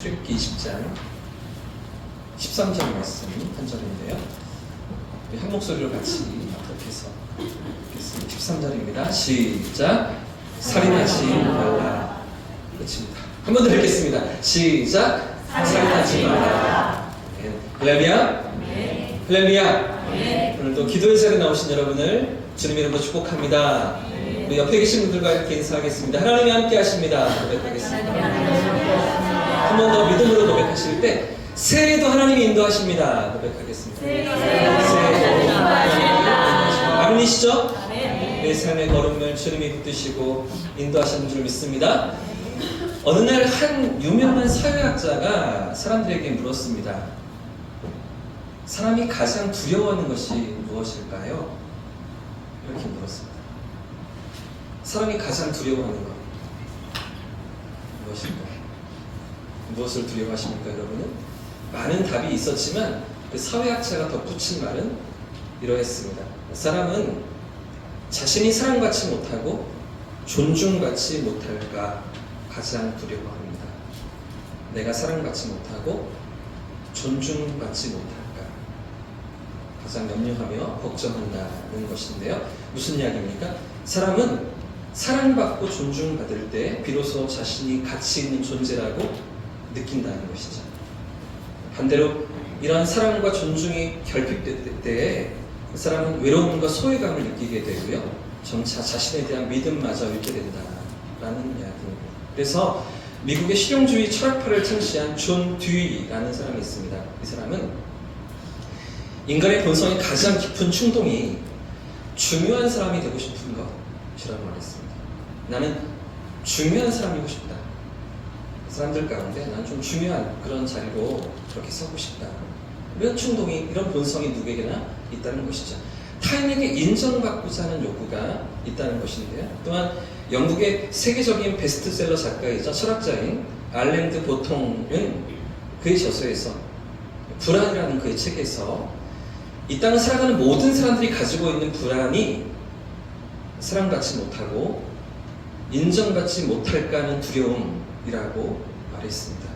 출애굽기 20장 13절 말씀 한 절인데요. 우리 한 목소리로 같이 합독해서 읽겠습니다. 13절입니다. 시작. 살인하지 말라. 끝입니다. 한 번 더 읽겠습니다. 시작. 살인하지 말라. 할렐루야. 할렐루야. 오늘도 기도의 자리에 나오신 여러분을 주님 이름으로 축복합니다. 우리 옆에 계신 분들과 이렇게 인사하겠습니다. 하나님이 함께 하십니다. 고백하겠습니다. 한 번 더 믿음으로 고백하실 때 새해에도 하나님이 인도하십니다. 고백하겠습니다. 새해에도 아멘이시죠? 내 삶의 걸음을 주님이 붙드시고 인도하시는 줄 믿습니다. 어느 날 한 유명한 사회학자가 사람들에게 물었습니다. 사람이 가장 두려워하는 것이 무엇일까요? 이렇게 물었습니다. 사람이 가장 두려워하는 것 무엇일까요? 무엇을 두려워하십니까, 여러분은? 많은 답이 있었지만 그 사회학자가 덧붙인 말은 이러했습니다. 사람은 자신이 사랑받지 못하고 존중받지 못할까 가장 두려워합니다. 내가 사랑받지 못하고 존중받지 못할까 가장 염려하며 걱정한다는 것인데요. 무슨 이야기입니까? 사람은 사랑받고 존중받을 때 비로소 자신이 가치 있는 존재라고 느낀다는 것이죠. 반대로 이러한 사랑과 존중이 결핍될 때에 그 사람은 외로움과 소외감을 느끼게 되고요. 점차 자신에 대한 믿음마저 잃게 된다라는 이야기입니다. 그래서 미국의 실용주의 철학파를 창시한 존 듀이라는 사람이 있습니다. 이 사람은 인간의 본성의 가장 깊은 충동이 중요한 사람이 되고 싶은 것이라고 말했습니다. 나는 중요한 사람이고 싶다. 사람들 가운데 나는 좀 중요한 그런 자리로 그렇게 서고 싶다. 이런 충동이, 이런 본성이 누구에게나 있다는 것이죠. 타인에게 인정받고자 하는 욕구가 있다는 것인데요. 또한 영국의 세계적인 베스트셀러 작가이자 철학자인 알랭드 보통은 그의 저서에서, 불안이라는 그의 책에서 이 땅을 살아가는 모든 사람들이 가지고 있는 불안이 사랑받지 못하고 인정받지 못할까 하는 두려움이라고 말했습니다.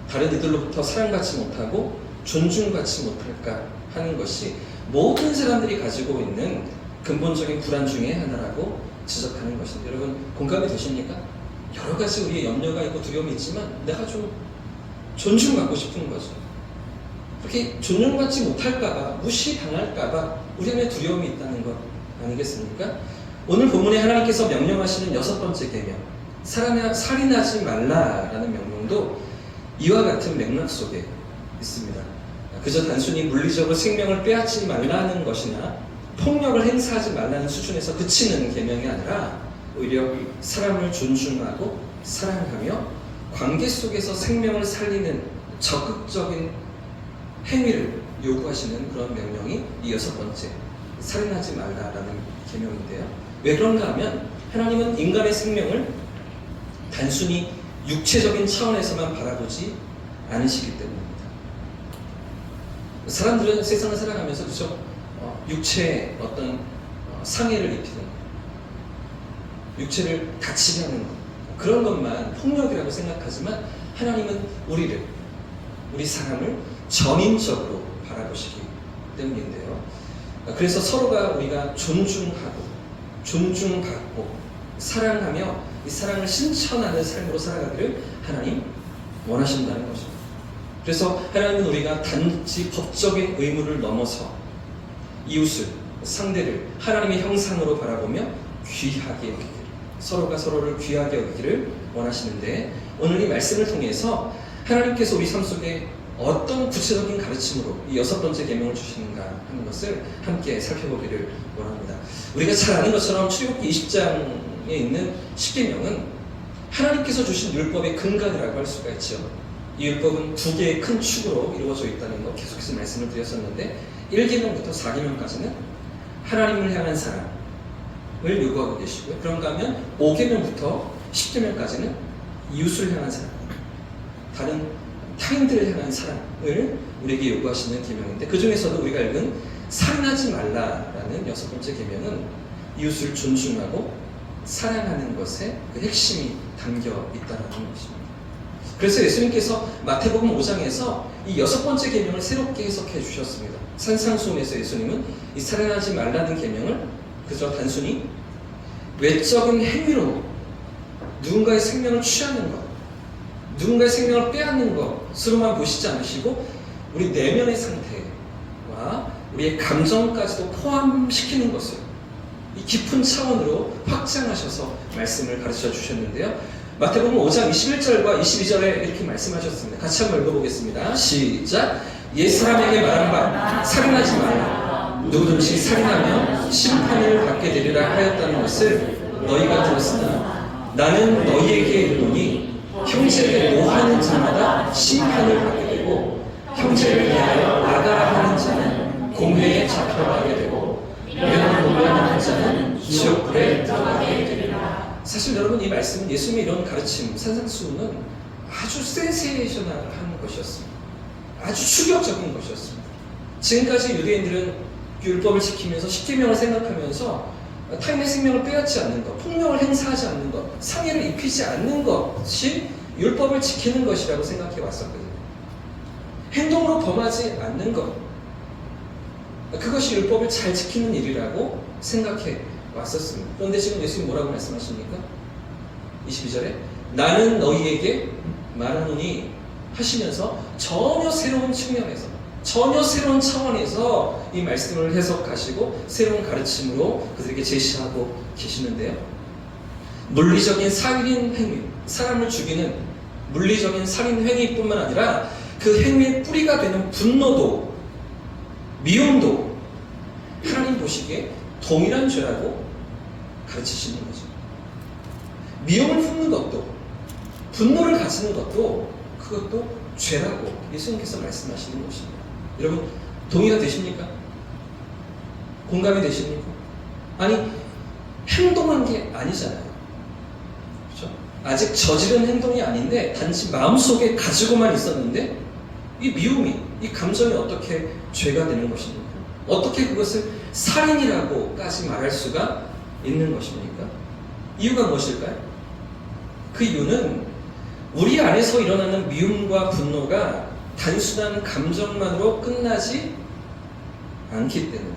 다른 이들로부터 사랑받지 못하고 존중받지 못할까 하는 것이 모든 사람들이 가지고 있는 근본적인 불안 중에 하나라고 지적하는 것인데, 여러분 공감이 되십니까? 여러 가지 우리의 염려가 있고 두려움이 있지만 내가 좀 존중받고 싶은 거죠. 그렇게 존중받지 못할까봐, 무시당할까봐 우리 안에 두려움이 있다는 것 아니겠습니까? 오늘 본문에 하나님께서 명령하시는 6번째 계명, 살인하지 말라라는 명령도 이와 같은 맥락 속에 있습니다. 그저 단순히 물리적으로 생명을 빼앗지 말라는 것이나 폭력을 행사하지 말라는 수준에서 그치는 계명이 아니라 오히려 사람을 존중하고 사랑하며 관계 속에서 생명을 살리는 적극적인 행위를 요구하시는 그런 명령이 이 6번째, 살인하지 말라라는 계명인데요. 왜 그런가 하면 하나님은 인간의 생명을 단순히 육체적인 차원에서만 바라보지 않으시기 때문입니다. 사람들은 세상을 살아가면서 그저 육체에 어떤 상해를 입히는 것, 육체를 다치게 하는 것, 그런 것만 폭력이라고 생각하지만 하나님은 우리 사람을 전인적으로 바라보시기 때문인데요. 그래서 서로가 우리가 존중하고 존중받고 사랑하며 이 사랑을 실천하는 삶으로 살아가기를 하나님 원하신다는 것입니다. 그래서 하나님은 우리가 단지 법적인 의무를 넘어서 이웃을, 상대를 하나님의 형상으로 바라보며 귀하게 여기기를, 서로가 서로를 귀하게 여기기를 원하시는데, 오늘 이 말씀을 통해서 하나님께서 우리 삶 속에 어떤 구체적인 가르침으로 이 6번째 계명을 주시는가 하는 것을 함께 살펴보기를 원합니다. 우리가 잘 아는 것처럼 출애굽기 20장에 있는 10계명은 하나님께서 주신 율법의 근간이라고 할 수가 있죠. 이 율법은 2개의 큰 축으로 이루어져 있다는 것 계속해서 말씀을 드렸었는데, 1계명부터 4계명까지는 하나님을 향한 사랑을 요구하고 계시고요. 그런가 하면 5계명부터 10계명까지는 이웃을 향한 사랑, 다른 타인들을 향한 사랑을 우리에게 요구하시는 계명인데, 그 중에서도 우리가 읽은 살인하지 말라라는 6번째 계명은 이웃을 존중하고 사랑하는 것에 그 핵심이 담겨 있다는 것입니다. 그래서 예수님께서 마태복음 5장에서 이 6번째 계명을 새롭게 해석해 주셨습니다. 산상수훈에서 예수님은 이 살인하지 말라는 계명을 그저 단순히 외적인 행위로 누군가의 생명을 취하는 것, 누군가의 생명을 빼앗는 것으로만 보시지 않으시고 우리 내면의 상태와 우리의 감정까지도 포함시키는 것을 이 깊은 차원으로 확장하셔서 말씀을 가르쳐 주셨는데요. 마태복음 5장 21절과 22절에 이렇게 말씀하셨습니다. 같이 한번 읽어보겠습니다. 시작! 옛사람에게 말한 바 살인하지 말라. 누구든지 살인하면 심판을 받게 되리라 하였다는 것을 너희가 들었으나 나는 너희에게 이르노니 형제를 노하는 자마다 심판을 받게 되고 형제를 위하여 나가라 하는 자는 공회에 잡혀가게 되고 명을 공부하는 자는 지옥불에 들어가게 되리라. 사실 여러분 이 말씀은 예수님의 이런 가르침, 산상수훈은 아주 센세이셔널한 것이었습니다. 아주 충격적인 것이었습니다. 지금까지 유대인들은 율법을 지키면서 십계명을 생각하면서 타인의 생명을 빼앗지 않는 것, 폭력을 행사하지 않는 것, 상해를 입히지 않는 것이 율법을 지키는 것이라고 생각해 왔었거든요. 행동으로 범하지 않는 것, 그것이 율법을 잘 지키는 일이라고 생각해 왔었습니다. 그런데 지금 예수님 뭐라고 말씀하십니까? 22절에 나는 너희에게 말하노니 하시면서 전혀 새로운 측면에서, 전혀 새로운 차원에서 이 말씀을 해석하시고 새로운 가르침으로 그들에게 제시하고 계시는데요. 물리적인 살인 행위, 사람을 죽이는 물리적인 살인 행위뿐만 아니라 그 행위의 뿌리가 되는 분노도, 미움도 하나님 보시기에 동일한 죄라고 가르치시는 거죠. 미움을 품는 것도, 분노를 가지는 것도, 그것도 죄라고 예수님께서 말씀하시는 것입니다. 여러분, 동의가 되십니까? 공감이 되십니까? 아니, 행동한 게 아니잖아요. 그렇죠? 아직 저지른 행동이 아닌데 단지 마음속에 가지고만 있었는데 이 미움이, 이 감정이 어떻게 죄가 되는 것입니까? 어떻게 그것을 살인이라고까지 말할 수가 있는 것입니까? 이유가 무엇일까요? 그 이유는 우리 안에서 일어나는 미움과 분노가 단순한 감정만으로 끝나지 않기 때문에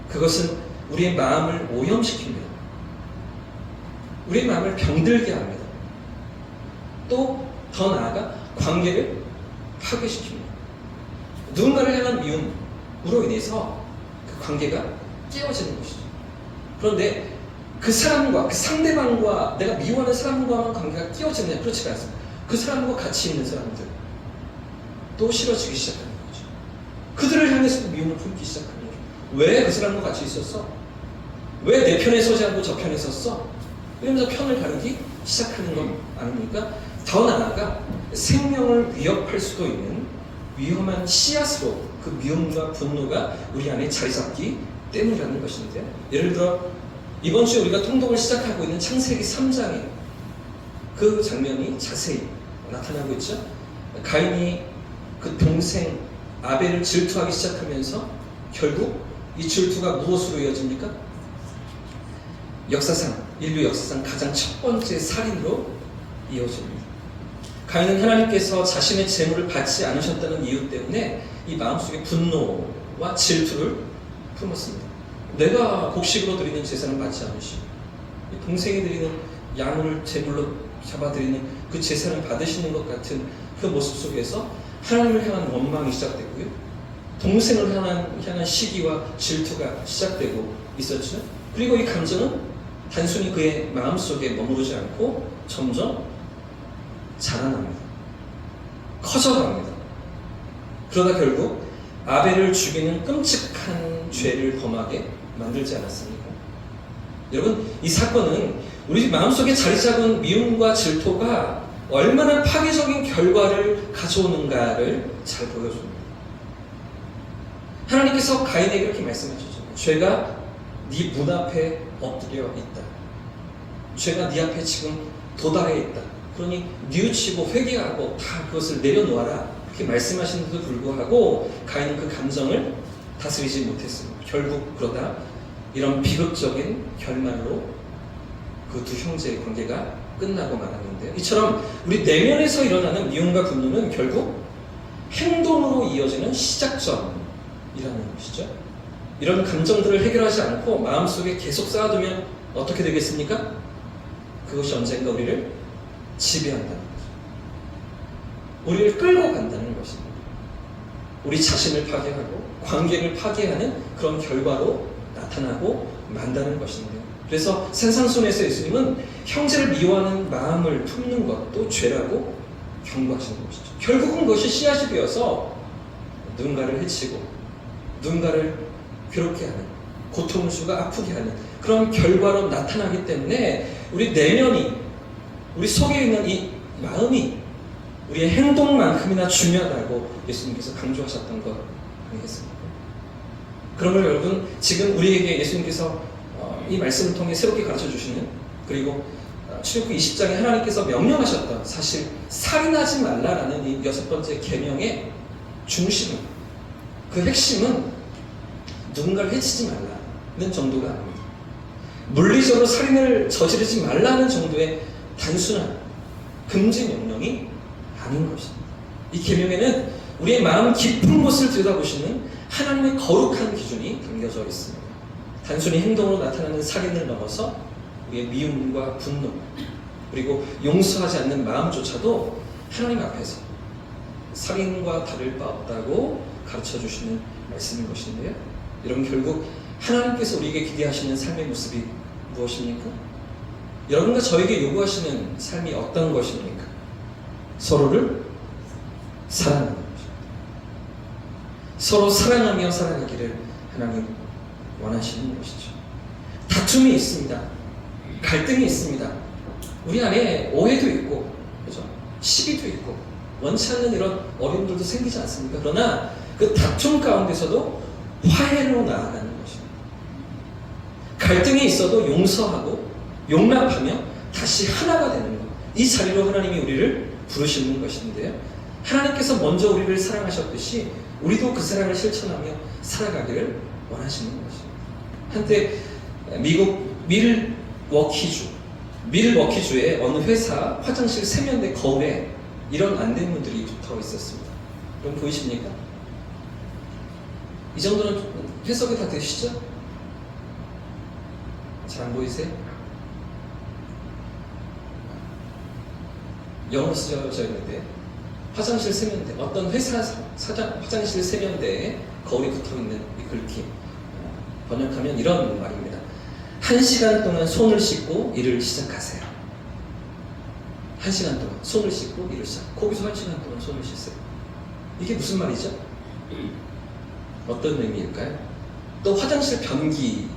그것은 우리의 마음을 오염시킵니다. 우리의 마음을 병들게 합니다. 또 더 나아가 관계를 파괴시킵니다. 누군가를 향한 미움으로 인해서 그 관계가 깨어지는 것이죠. 그런데 그 사람과, 그 상대방과, 내가 미워하는 사람과만 관계가 끼어지느냐? 그렇지가 않습니다. 그 사람과 같이 있는 사람들 또 싫어지기 시작하는 거죠. 그들을 향해서도 미움을 품기 시작하는 거죠. 왜 그 사람과 같이 있었어? 왜 내 편에 서지 않고 저 편에 섰어? 이러면서 편을 가르기 시작하는 건 아닙니까? 더 나아가 생명을 위협할 수도 있는 위험한 씨앗으로 그 미움과 분노가 우리 안에 자리 잡기 때문이라는 것인데요. 예를 들어 이번 주에 우리가 통독을 시작하고 있는 창세기 3장에 그 장면이 자세히 나타나고 있죠. 가인이 그 동생 아벨을 질투하기 시작하면서 결국 이 질투가 무엇으로 이어집니까? 역사상, 인류 역사상 가장 첫 번째 살인으로 이어집니다. 가인은 하나님께서 자신의 재물을 받지 않으셨다는 이유 때문에 이 마음속에 분노와 질투를 품었습니다. 내가 곡식으로 드리는 제사는 받지 않으시고 동생이 드리는 양을 제물로 잡아드리는 그 제사를 받으시는 것 같은 그 모습 속에서 하나님을 향한 원망이 시작되고요. 동생을 향한 시기와 질투가 시작되고 있었죠. 그리고 이 감정은 단순히 그의 마음속에 머무르지 않고 점점 자라납니다. 커져갑니다. 그러다 결국 아벨을 죽이는 끔찍한 죄를 범하게 만들지 않았습니까? 여러분, 이 사건은 우리 마음속에 자리 잡은 미움과 질투가 얼마나 파괴적인 결과를 가져오는가를 잘 보여줍니다. 하나님께서 가인에게 이렇게 말씀하셨죠. 죄가 네 문 앞에 엎드려 있다. 죄가 네 앞에 지금 도달해 있다. 그러니 뉘우치고 회개하고 다 그것을 내려놓아라. 이렇게 말씀하시는데도 불구하고 가인은 그 감정을 다스리지 못했습니다. 결국 그러다 이런 비극적인 결말로 그 두 형제의 관계가 끝나고 말았는데요. 이처럼 우리 내면에서 일어나는 미움과 분노는 결국 행동으로 이어지는 시작점이라는 것이죠. 이런 감정들을 해결하지 않고 마음속에 계속 쌓아두면 어떻게 되겠습니까? 그것이 언젠가 우리를 지배한다는 거죠. 우리를 끌고 간다는 것입니다. 우리 자신을 파괴하고 관계를 파괴하는 그런 결과로 나타나고 만다는 것인데요. 그래서 산상순에서 예수님은 형제를 미워하는 마음을 품는 것도 죄라고 경고하시는 것이죠. 결국은 그것이 씨앗이 되어서 누군가를 해치고 누군가를 괴롭게 하는, 고통을 주고 아프게 하는 그런 결과로 나타나기 때문에 우리 내면이, 우리 속에 있는 이 마음이 우리의 행동만큼이나 중요하다고 예수님께서 강조하셨던 것 아니겠습니까? 그러므로 여러분, 지금 우리에게 예수님께서 이 말씀을 통해 새롭게 가르쳐 주시는, 그리고 출애굽기 20장에 하나님께서 명령하셨던 사실 살인하지 말라라는 이 6번째 계명의 중심은, 그 핵심은 누군가를 해치지 말라는 정도가 아닙니다. 물리적으로 살인을 저지르지 말라는 정도의 단순한 금지 명령이 아닌 것입니다. 이 계명에는 우리의 마음 깊은 곳을 들여다보시는 하나님의 거룩한 기준이 담겨져 있습니다. 단순히 행동으로 나타나는 살인을 넘어서 우리의 미움과 분노, 그리고 용서하지 않는 마음조차도 하나님 앞에서 살인과 다를 바 없다고 가르쳐 주시는 말씀인 것인데요. 여러분, 결국 하나님께서 우리에게 기대하시는 삶의 모습이 무엇입니까? 여러분과 저에게 요구하시는 삶이 어떤 것입니까? 서로를 사랑하는 것입니다. 서로 사랑하며 살아가기를 하나님 원하시는 것이죠. 다툼이 있습니다. 갈등이 있습니다. 우리 안에 오해도 있고, 그죠? 시기도 있고, 원치 않는 이런 어려움들도 생기지 않습니까? 그러나 그 다툼 가운데서도 화해로 나아가는 것입니다. 갈등이 있어도 용서하고 용납하며 다시 하나가 되는 것, 이 자리로 하나님이 우리를 부르시는 것인데요. 하나님께서 먼저 우리를 사랑하셨듯이 우리도 그 사랑을 실천하며 살아가기를 원하시는 것입니다. 한때 미국 밀워키주의 어느 회사 화장실 세면대 거울에 이런 안내문들이 붙어 있었습니다. 그럼 보이십니까? 이 정도는 해석이 다 되시죠? 잘 안 보이세요? 영어로 쓰여져 있는데, 화장실 세면대, 어떤 회사 화장실 세면대에 거울이 붙어있는 이 글귀, 번역하면 이런 말입니다. 1시간 동안 손을 씻고 일을 시작하세요. 1시간 동안 손을 씻고 일을 시작. 거기서 1시간 동안 손을 씻어요. 이게 무슨 말이죠? 어떤 의미일까요? 또 화장실 변기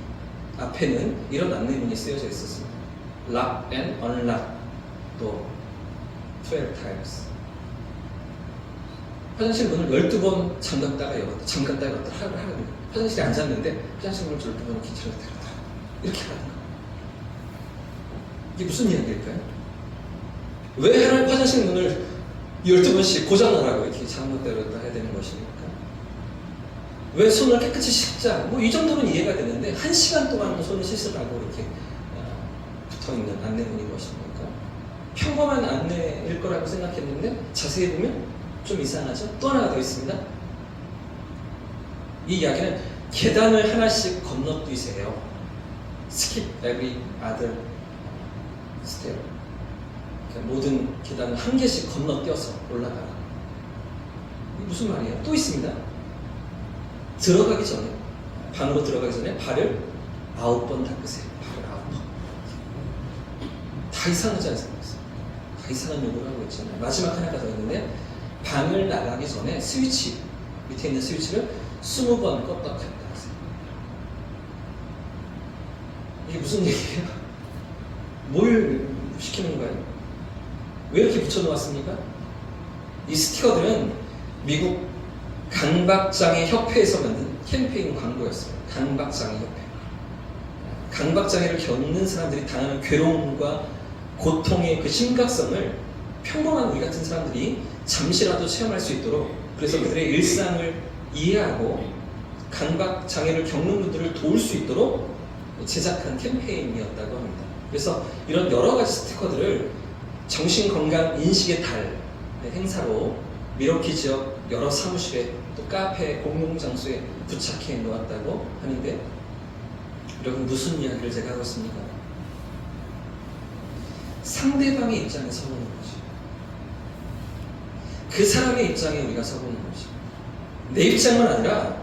앞에는 이런 안내문이 쓰여져 있었습니다. Lock and unlock, 또 12 times. 화장실 문을 12번 잠갔다가 열었다, 잠갔다가 열었다 하는 거예요. 화장실에 앉았는데 화장실 문을 12번 기차로 들었다, 이렇게 하는 거예요. 이게 무슨 이야기일까요? 왜 하나님 화장실 문을 12번씩 고장나라고 이렇게 잠갔다 열었다 해야 되는 것입니까? 왜 손을 깨끗이 씻자, 뭐 이 정도는 이해가 되는데 1시간 동안 손을 씻으라고 이렇게 붙어있는 안내문인 것입니까? 평범한 안내일 거라고 생각했는데 자세히 보면 좀 이상하죠? 또 하나가 더 있습니다. 이 이야기는 계단을 하나씩 건너뛰세요. Skip every other step. 그러니까 모든 계단을 한 개씩 건너뛰어서 올라가라. 이게 무슨 말이에요? 또 있습니다. 들어가기 전에, 방으로 들어가기 전에 발을 9번 닦으세요. 발을 9번. 다 이상하지 않습니까? 다 이상한 요구를 하고 있잖아요. 마지막 하나가 더 있는데, 방을 나가기 전에 스위치, 밑에 있는 스위치를 20번 껐다 켰다 하세요. 이게 무슨 얘기예요? 뭘 시키는 거예요? 왜 이렇게 붙여놓았습니까? 이 스티커들은 미국 강박장애 협회에서 만든 캠페인 광고였어요. 강박장애 협회. 강박장애를 겪는 사람들이 당하는 괴로움과 고통의 그 심각성을 평범한 우리 같은 사람들이 잠시라도 체험할 수 있도록, 그래서 그들의 일상을 이해하고 강박장애를 겪는 분들을 도울 수 있도록 제작한 캠페인이었다고 합니다. 그래서 이런 여러 가지 스티커들을 정신건강 인식의 달 행사로 미러키 지역 여러 사무실에 또 카페, 공공장소에 부착해 놓았다고 하는데, 여러분 무슨 이야기를 제가 하고 있습니까? 상대방의 입장에 서보는 거지. 그 사람의 입장에 우리가 서보는 거지. 내 입장만 아니라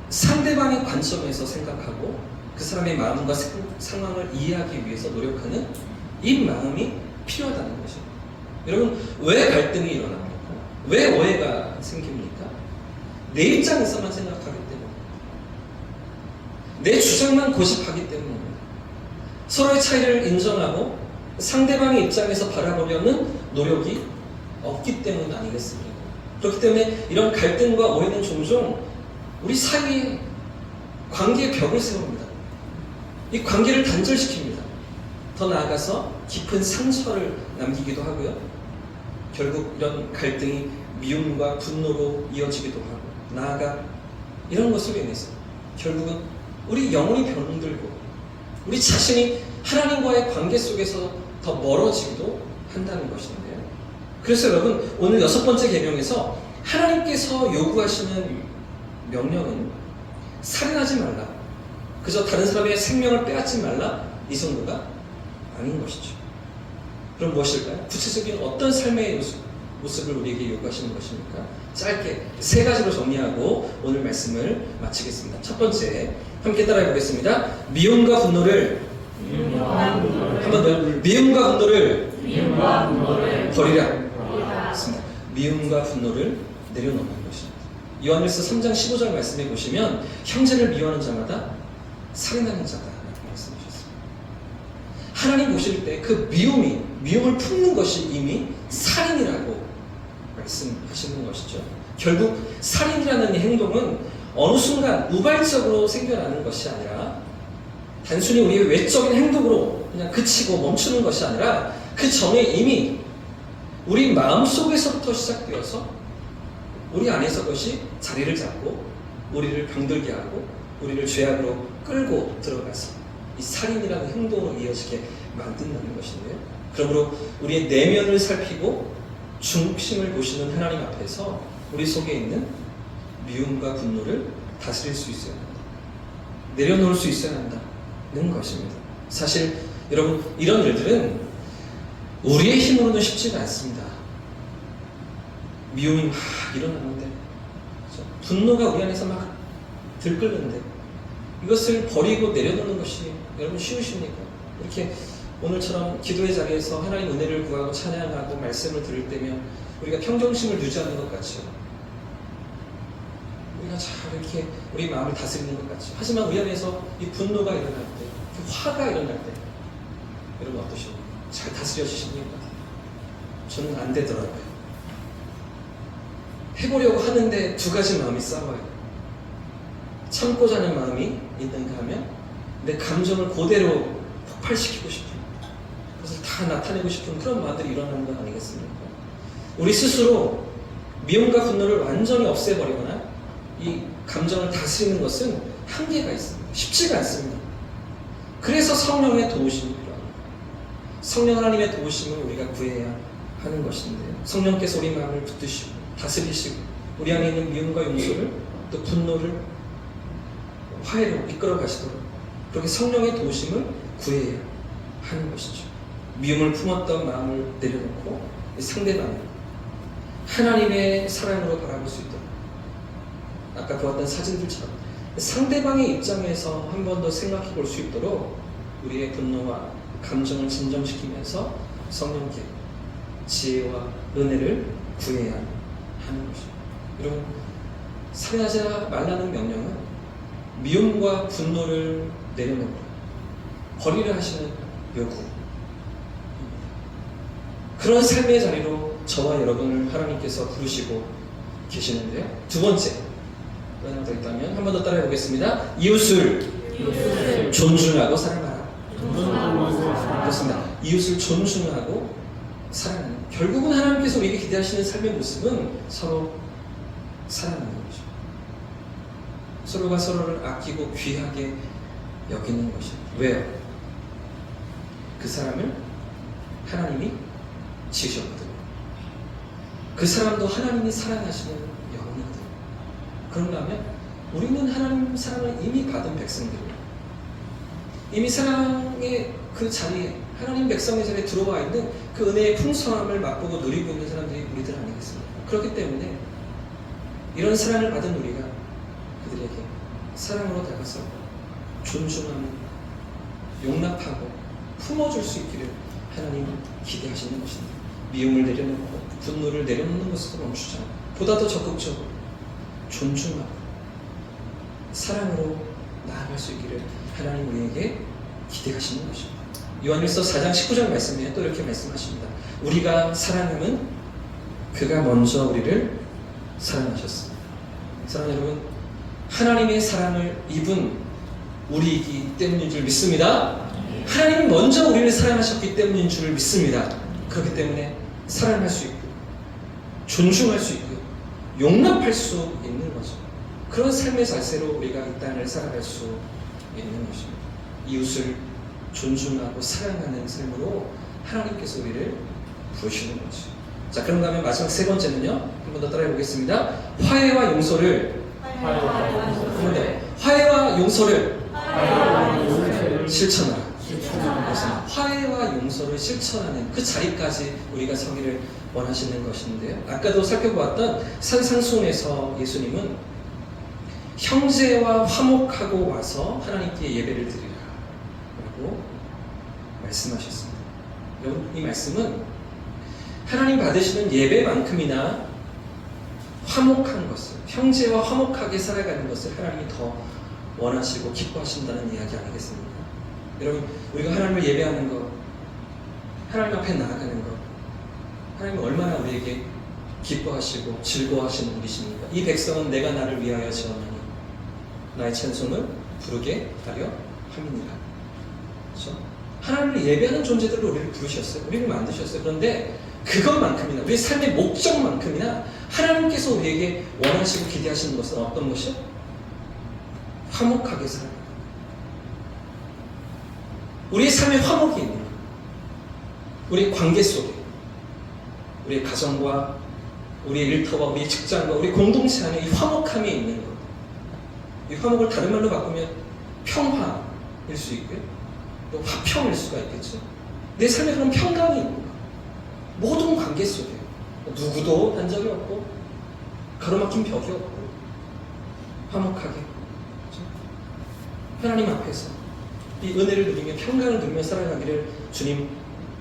상대방의 관점에서 생각하고 그 사람의 마음과 상황을 이해하기 위해서 노력하는 이 마음이 필요하다는 거죠. 여러분, 왜 갈등이 일어납니까? 왜 오해가 생깁니까? 내 입장에서만 생각하기 때문에, 내 주장만 고집하기 때문입니다. 서로의 차이를 인정하고 상대방의 입장에서 바라보려는 노력이 없기 때문 아니겠습니까? 그렇기 때문에 이런 갈등과 오해는 종종 우리 사이에 관계의 벽을 세웁니다. 이 관계를 단절시킵니다. 더 나아가서 깊은 상처를 남기기도 하고요. 결국 이런 갈등이 미움과 분노로 이어지기도 하고, 나아가 이런 것으로 인해서 결국은 우리 영혼이 병들고 우리 자신이 하나님과의 관계 속에서 더 멀어지기도 한다는 것인데요. 그래서 여러분, 오늘 6번째 계명에서 하나님께서 요구하시는 명령은 살인하지 말라, 그저 다른 사람의 생명을 빼앗지 말라, 이 정도가 아닌 것이죠. 그럼 무엇일까요? 구체적인 어떤 삶의 모습을 우리에게 요구하시는 것입니까? 짧게 3가지로 정리하고 오늘 말씀을 마치겠습니다. 첫 번째, 함께 따라해 보겠습니다. 미움과 분노를 한 번 더, 미움과 분노를 버리라. 맞습니다. 미움과 분노를 내려놓는 것입니다. 요한일서 3장 15절 말씀에 보시면 형제를 미워하는 자마다 살인하는 자다 라고 말씀하셨습니다. 하나님 보실 때 그 미움을 품는 것이 이미 살인이라고 말씀하시는 것이죠. 결국 살인이라는 이 행동은 어느 순간 우발적으로 생겨나는 것이 아니라 단순히 우리의 외적인 행동으로 그냥 그치고 멈추는 것이 아니라 그 전에 이미 우리 마음속에서부터 시작되어서 우리 안에서 그것이 자리를 잡고 우리를 병들게 하고 우리를 죄악으로 끌고 들어가서 이 살인이라는 행동으로 이어지게 만든다는 것인데요. 그러므로 우리의 내면을 살피고 중심을 보시는 하나님 앞에서 우리 속에 있는 미움과 분노를 다스릴 수 있어야 한다, 내려놓을 수 있어야 한다는 것입니다. 사실 여러분, 이런 일들은 우리의 힘으로는 쉽지가 않습니다. 미움이 막 일어나는데, 그렇죠? 분노가 우리 안에서 막 들끓는데 이것을 버리고 내려놓는 것이 여러분 쉬우십니까? 이렇게 오늘처럼 기도의 자리에서 하나님 은혜를 구하고 찬양하고 말씀을 들을 때면 우리가 평정심을 유지하는 것 같죠. 우리가 잘 이렇게 우리 마음을 다스리는 것 같죠. 하지만 우리 안에서 이 분노가 일어날 때, 그 화가 일어날 때 여러분 어떠십니까? 잘 다스려지십니까? 저는 안 되더라고요. 해보려고 하는데 2가지 마음이 싸워요. 참고자 하는 마음이 있는가 하면 내 감정을 그대로 폭발시키고 싶은, 그것을 다 나타내고 싶은 그런 마음들이 일어나는 건 아니겠습니까? 우리 스스로 미움과 분노를 완전히 없애버리거나 이 감정을 다스리는 것은 한계가 있습니다. 쉽지가 않습니다. 그래서 성령의 도우심이 필요합니다. 성령 하나님의 도우심을 우리가 구해야 하는 것인데요. 성령께서 우리 마음을 붙드시고 다스리시고 우리 안에 있는 미움과 용서를, 또 분노를 화해로 이끌어 가시도록 그렇게 성령의 도우심을 구해야 하는 것이죠. 미움을 품었던 마음을 내려놓고 상대방을 하나님의 사랑으로 바라볼 수 있도록, 아까 보았던 사진들처럼 상대방의 입장에서 한 번 더 생각해 볼 수 있도록 우리의 분노와 감정을 진정시키면서 성령께 지혜와 은혜를 구해야 하는 것입니다. 여러분, 살인하지 말라는 명령은 미움과 분노를 내려놓으라, 버리려 하시는 요구. 그런 삶의 자리로 저와 여러분을 하나님께서 부르시고 계시는데요. 2번째, 하나 더 있다면 한 번 더 따라해 보겠습니다. 이웃을 존중하고 사랑하라. 그렇습니다. 이웃을 존중하고 사랑하는, 결국은 하나님께서 우리에게 기대하시는 삶의 모습은 서로 사랑하는 거죠. 서로가 서로를 아끼고 귀하게 여기는 것입니다. 왜요? 그 사람을 하나님이 지으셨거든요. 그 사람도 하나님이 사랑하시는 영혼이거든요. 그런가 하면 우리는 하나님 사랑을 이미 받은 백성들이에요. 이미 사랑의 그 자리에, 하나님 백성의 자리에 들어와 있는 그 은혜의 풍성함을 맛보고 누리고 있는 사람들이 우리들 아니겠습니까? 그렇기 때문에 이런 사랑을 받은 우리가 그들에게 사랑으로 다가서 존중하고 용납하고 품어줄 수 있기를 하나님은 기대하시는 것입니다. 미움을 내려놓고 분노를 내려놓는 것으로 멈추지 않고 보다 더 적극적으로 존중하고 사랑으로 나아갈 수 있기를 하나님 우리에게 기대하시는 것입니다. 요한일서 4장 19절 말씀에 또 이렇게 말씀하십니다. 우리가 사랑하면 그가 먼저 우리를 사랑하셨습니다. 사랑하는 여러분, 하나님의 사랑을 입은 우리이기 때문인 줄 믿습니다. 하나님이 먼저 우리를 사랑하셨기 때문인 줄 믿습니다. 그렇기 때문에 사랑할 수 있고 존중할 수 있고 용납할 수 있는 거죠. 그런 삶의 자세로 우리가 이 땅을 살아갈 수 있는 것입니다. 이웃을 존중하고 사랑하는 삶으로 하나님께서 우리를 부르시는 거죠. 자, 그런가 하면 마지막 세 번째는요. 한 번 더 따라해 보겠습니다. 화해와 용서를 실천하라. 화해와 용서를 실천하는 그 자리까지 우리가 서기를 원하시는 것인데요. 아까도 살펴보았던 산상수훈에서 예수님은 형제와 화목하고 와서 하나님께 예배를 드리라 라고 말씀하셨습니다. 여러분, 이 말씀은 하나님 받으시는 예배만큼이나 화목한 것을, 형제와 화목하게 살아가는 것을 하나님이 더 원하시고 기뻐하신다는 이야기 아니겠습니까? 여러분, 우리가 하나님을 예배하는 것, 하나님 앞에 나아가는 것, 하나님은 얼마나 우리에게 기뻐하시고 즐거워하시는 분이십니까? 이 백성은 내가 나를 위하여 지었나니 나의 찬송을 부르게 하려 함이니라. 그렇죠? 하나님을 예배하는 존재들로 우리를 부르셨어요. 우리를 만드셨어요. 그런데 그것만큼이나, 우리 삶의 목적만큼이나 하나님께서 우리에게 원하시고 기대하시는 것은 어떤 것이요? 화목하게 살아가는 것. 우리의 삶에 화목이 있는 것. 우리의 관계 속에, 우리의 가정과 우리의 일터와 우리의 직장과 우리 공동체 안에 이 화목함이 있는 것. 이 화목을 다른 말로 바꾸면 평화일 수 있고요. 또 화평일 수가 있겠죠. 내 삶에 그런 평강이 있는 것. 모든 관계 속에 누구도 한 적이 없고 가로막힌 벽이 없고 화목하게, 그렇죠? 하나님 앞에서 이 은혜를 누리며 평강을 누리며 살아가기를 주님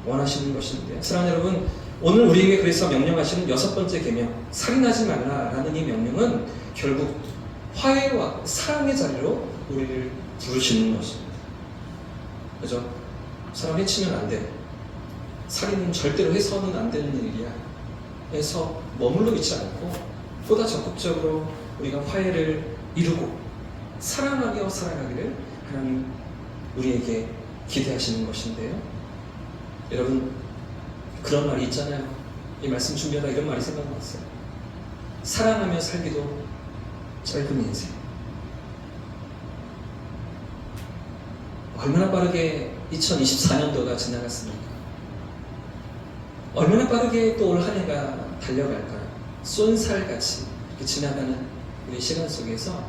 원하시는 것인데요. 사랑하는 여러분, 오늘 우리에게 그래서 명령하시는 6번째 계명, 살인하지 말라라는 이 명령은 결국 화해와 사랑의 자리로 우리를 부르시는 것입니다. 그죠? 사람 해치면 안 돼. 살인은 절대로 해서는 안 되는 일이야. 해서 머물러 있지 않고 보다 적극적으로 우리가 화해를 이루고 사랑하며 살아가기를 하나님 우리에게 기대하시는 것인데요. 여러분, 그런 말이 있잖아요. 이 말씀 준비하다 이런 말이 생각났어요. 사랑하며 살기도 짧은 인생. 얼마나 빠르게 2024년도가 지나갔습니까? 얼마나 빠르게 또 올 한 해가 달려갈까요? 쏜살같이 이렇게 지나가는 우리 시간 속에서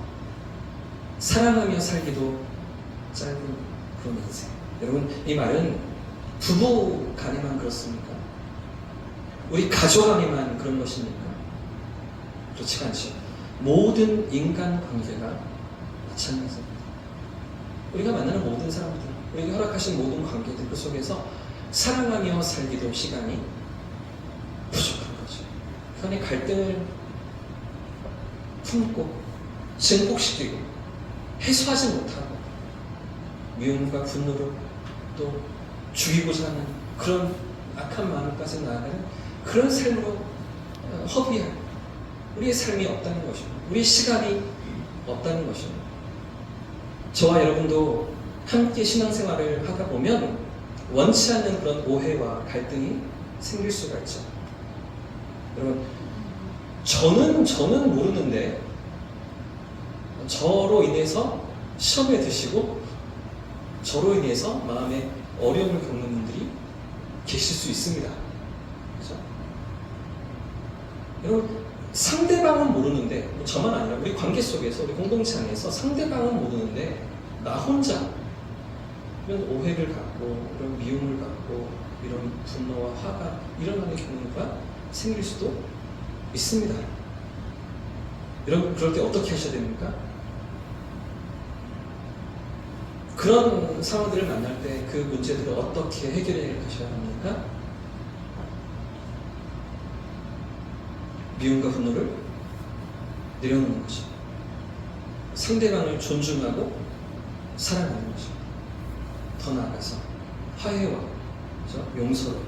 사랑하며 살기도 짧은 그런 인생. 여러분, 이 말은 부부 간에만 그렇습니까? 우리 가족 안에만 그런 것입니까? 그렇지 않죠. 모든 인간 관계가 마찬가지입니다. 우리가 만나는 모든 사람들, 우리가 허락하신 모든 관계들 그 속에서 사랑하며 살기도 시간이 부족한 거죠. 그 안에 갈등을 품고 증폭시키고 해소하지 못하고 미움과 분노로 또 죽이고자 하는 그런 악한 마음까지 나아가는 그런 삶으로 허비할 우리의 삶이 없다는 것입니다. 우리의 시간이 없다는 것입니다. 저와 여러분도 함께 신앙생활을 하다 보면 원치 않는 그런 오해와 갈등이 생길 수가 있죠. 여러분, 저는 모르는데 저로 인해서 시험에 드시고 저로 인해서 마음에 어려움을 겪는 분들이 계실 수 있습니다. 그죠? 여러분, 상대방은 모르는데, 뭐 저만 아니라 우리 관계 속에서, 우리 공동체 안에서 상대방은 모르는데, 나 혼자 이런 오해를 갖고, 이런 미움을 갖고, 이런 분노와 화가 일어나는 경우가 생길 수도 있습니다. 여러분, 그럴 때 어떻게 하셔야 됩니까? 그런 상황들을 만날 때 그 문제들을 어떻게 해결해 가셔야 합니까? 미움과 분노를 내려놓는 거죠. 상대방을 존중하고 사랑하는 거죠. 더 나아가서 화해와 그죠? 용서로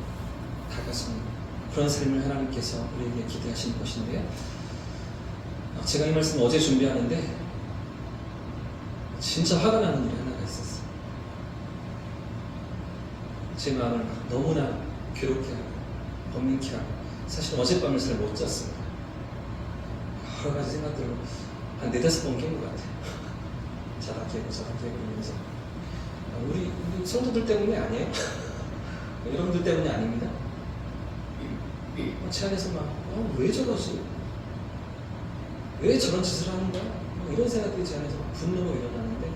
다가서는 그런 삶을 하나님께서 우리에게 기대하시는 것인데요. 제가 이 말씀 어제 준비하는데 진짜 화가 나는 일이 하나가 있었어요. 제 마음을 막 너무나 괴롭게 하고 번민케 하고 사실 어젯밤을 잘 못 잤습니다. 여러 가지 생각들로 한 4-5번 깬 것 같아요. 자다 깨고 이러면서 우리 성도들 때문에 아니에요. 여러분들 때문에 아닙니다. 제 안에서 막 왜 저러지? 왜 저런 짓을 하는 거야? 이런 생각들이 제 안에서 막 분노로 일어나는데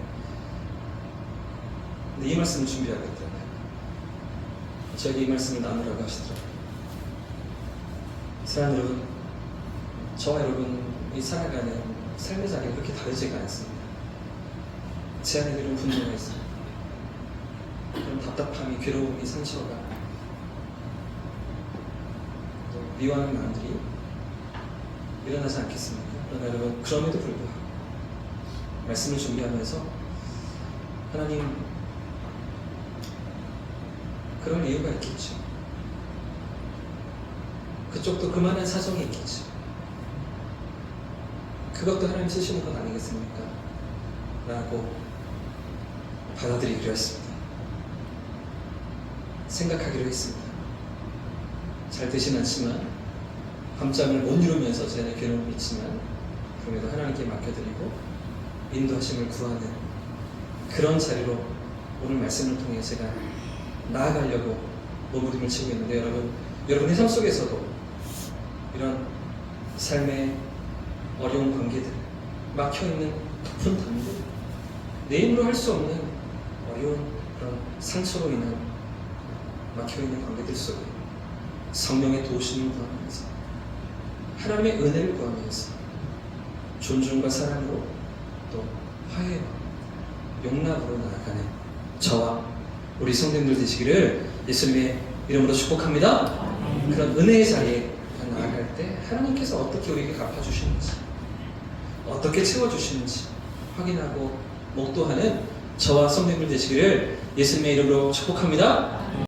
근데 이 말씀을 준비하겠다고요. 저에게 이 말씀을 나누라고 하시더라고요. 사랑하는 여러분, 저와 여러분이 살아가는 삶의 자리가 그렇게 다르지가 않습니다. 제 안에 이런 분노가 있어요. 그런 답답함이, 괴로움이, 상처가 또 미워하는 마음들이 일어나지 않겠습니까? 그러나 여러분, 그럼에도 불구하고 말씀을 준비하면서 하나님, 그런 이유가 있겠죠. 그쪽도 그만한 사정이 있겠죠. 그것도 하나님 쓰시는 것 아니겠습니까? 라고 받아들이기로 했습니다. 생각하기로 했습니다. 잘 되진 않지만 밤잠을 못 이루면서 제 안에 괴로움이 있지만 그럼에도 하나님께 맡겨드리고 인도하심을 구하는 그런 자리로 오늘 말씀을 통해 제가 나아가려고 몸부림을 치고 있는데 여러분의 삶 속에서도 이런 삶의 어려운 관계들, 막혀있는 깊은 담들, 내 힘으로 할 수 없는 어려운 그런 상처로 인한 막혀있는 관계들 속에 성령의 도우심을 구하면서 하나님의 은혜를 구하면서 존중과 사랑으로 또 화해와 용납으로 나아가는 저와 우리 성도님들 되시기를 예수님의 이름으로 축복합니다. 그런 은혜의 자리에 나아갈 때 하나님께서 어떻게 우리에게 갚아주시는지, 어떻게 채워주시는지 확인하고 목도하는 저와 성도님들 되시기를 예수님의 이름으로 축복합니다.